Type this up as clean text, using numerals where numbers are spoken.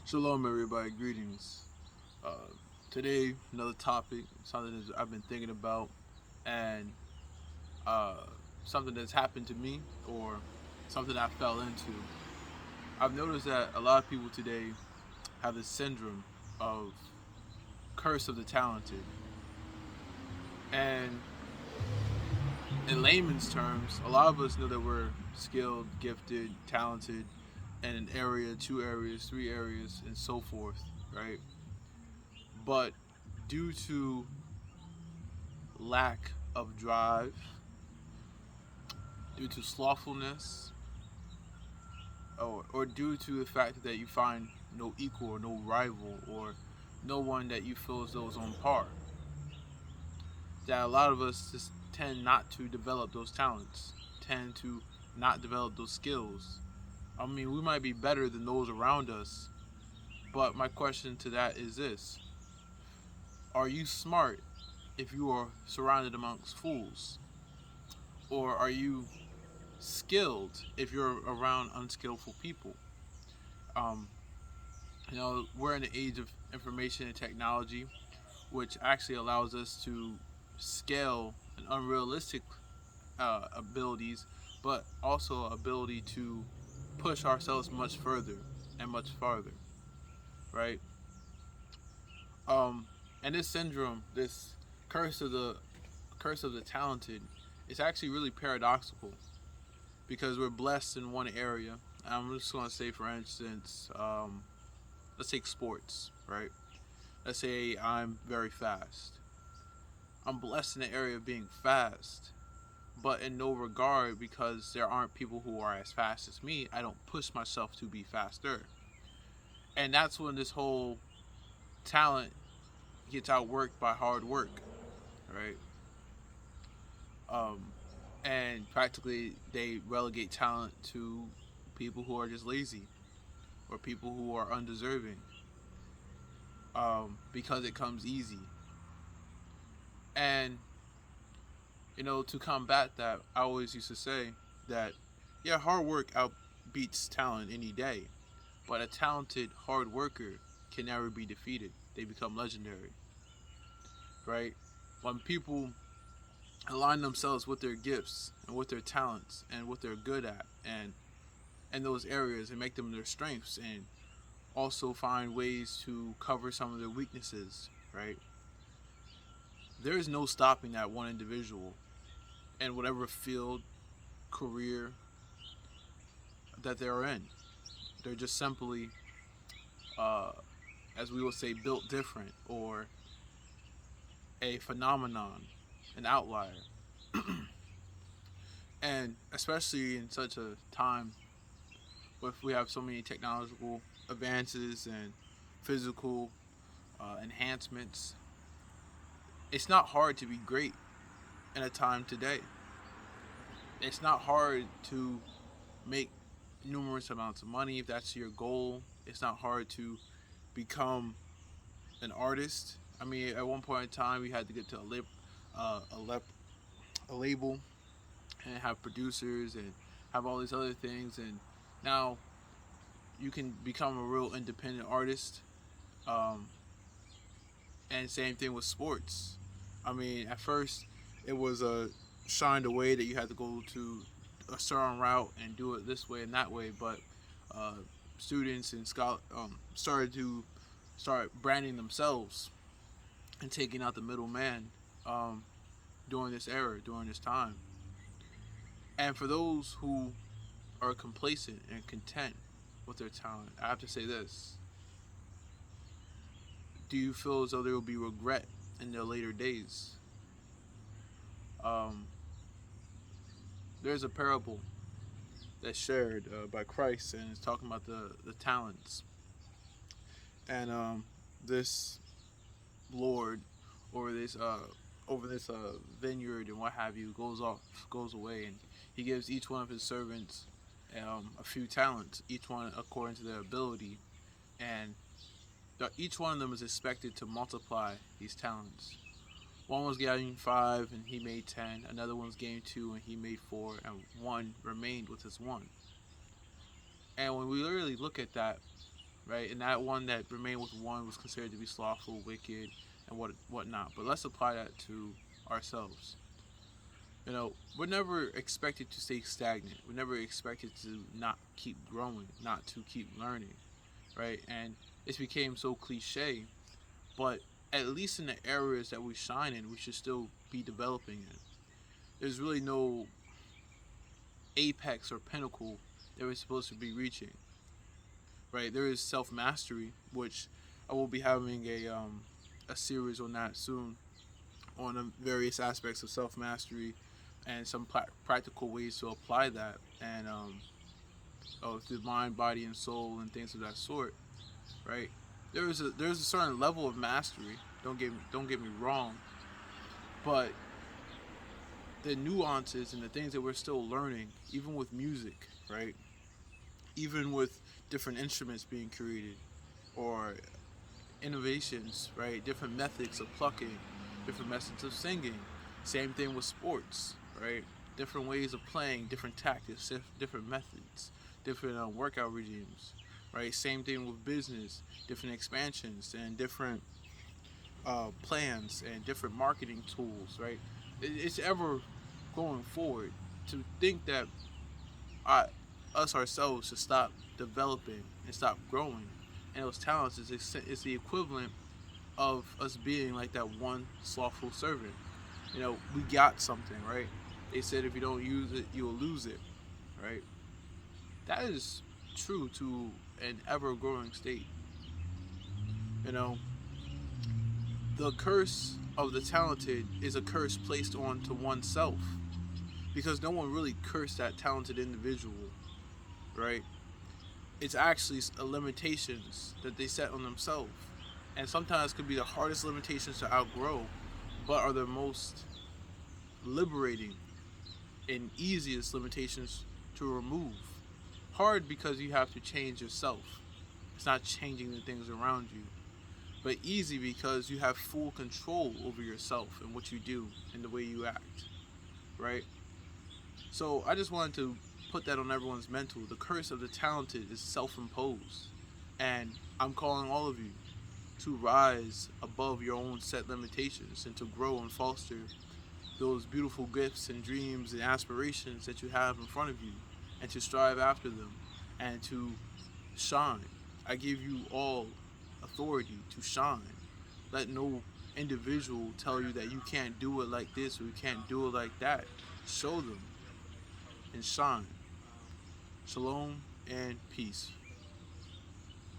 Shalom, everybody. Greetings. Uh, Today, another topic, something that I've been thinking about, and uh, something that's happened to me or something I fell into. I've noticed that a lot of people today have this syndrome of curse of the talented. And in layman's terms, a lot of us know that we're skilled, gifted, talented in an area, two areas, three areas, and so forth, right? But due to lack of drive, due to slothfulness, or due to the fact that you find no equal or no rival or no one that you feel as though is on par, that a lot of us just tend not to develop those talents, tend to not develop those skills. I mean, we might be better than those around us, but my question to that is this: are you smart if you are surrounded amongst fools? Or are you skilled if you're around unskillful people? Um, we're in the age of information and technology, which actually allows us to scale an unrealistic abilities, but also ability to push ourselves much further and much farther, right? Um, and this syndrome, this curse of the curse of the talented, is actually really paradoxical because we're blessed in one area. I'm just going to say, for instance, let's take sports, right? Let's say I'm very fast. I'm blessed in the area of being fast, but in no regard because there aren't people who are as fast as me. I don't push myself to be faster, and that's when this whole talent gets outworked by hard work, right? Um, and practically they relegate talent to people who are just lazy or people who are undeserving, because it comes easy. And to combat that, I always used to say that, yeah, hard work outbeats talent any day, but a talented hard worker can never be defeated. They become legendary, right? When people align themselves with their gifts and with their talents and what they're good at and those areas and make them their strengths and also find ways to cover some of their weaknesses, right? There is no stopping that one individual in whatever field, career that they're in. They're just simply, uh, as we will say, built different or a phenomenon, an outlier. And especially in such a time where we have so many technological advances and physical enhancements, it's not hard to be great in a time today. It's not hard to make numerous amounts of money if that's your goal. It's not hard to become an artist. I mean, at one point in time, we had to get to a label and have producers and have all these other things, and now you can become a real independent artist. Um, and same thing with sports. I mean, at first, it was shined away that you had to go to a certain route and do it this way and that way, but uh, students and started to start branding themselves and taking out the middleman, um, during this era, during this time. And for those who are complacent and content with their talent, I have to say this: do you feel as though there will be regret in their later days? Um, there's a parable that's shared by Christ, and it's talking about the talents. And this Lord over this vineyard and what have you goes away, and he gives each one of his servants a few talents, each one according to their ability, and each one of them is expected to multiply these talents. One was getting 5 and he made 10. Another one was getting 2 and he made 4, and one remained with his one. And when we really look at that, right? And that one that remained with one was considered to be slothful, wicked, and whatnot. But let's apply that to ourselves. We're never expected to stay stagnant. We're never expected to not keep growing, not to keep learning, right? And it's became so cliche, but at least in the areas that we shine in, we should still be developing in. There's really no apex or pinnacle that we're supposed to be reaching, right? There is self mastery, which I will be having a series on that soon, on the various aspects of self mastery and some practical ways to apply that, and the mind, body, and soul, and things of that sort, right? There's a certain level of mastery. Don't get me wrong, but the nuances and the things that we're still learning, even with music, right? Even with different instruments being created, or innovations, right? Different methods of plucking, different methods of singing. Same thing with sports, right? Different ways of playing, different tactics, different methods, different workout regimes, right? Same thing with business, different expansions and different plans and different marketing tools, right? It's ever going forward. To think that I, us ourselves should stop developing and stop growing, and those talents is the equivalent of us being like that one slothful servant. We got something, right? They said if you don't use it, you'll lose it, right? That is true to an ever growing state. You know, the curse of the talented is a curse placed onto oneself, because no one really cursed that talented individual, right? It's actually limitations that they set on themselves, and sometimes could be the hardest limitations to outgrow, but are the most liberating and easiest limitations to remove. Hard because you have to change yourself. It's not changing the things around you. But easy because you have full control over yourself and what you do and the way you act, right? So I just wanted to put that on everyone's mental. The curse of the talented is self-imposed. And I'm calling all of you to rise above your own set limitations and to grow and foster those beautiful gifts and dreams and aspirations that you have in front of you, and to strive after them and to shine. I give you all authority to shine. Let no individual tell you that you can't do it like this or you can't do it like that. Show them and shine. Shalom and peace.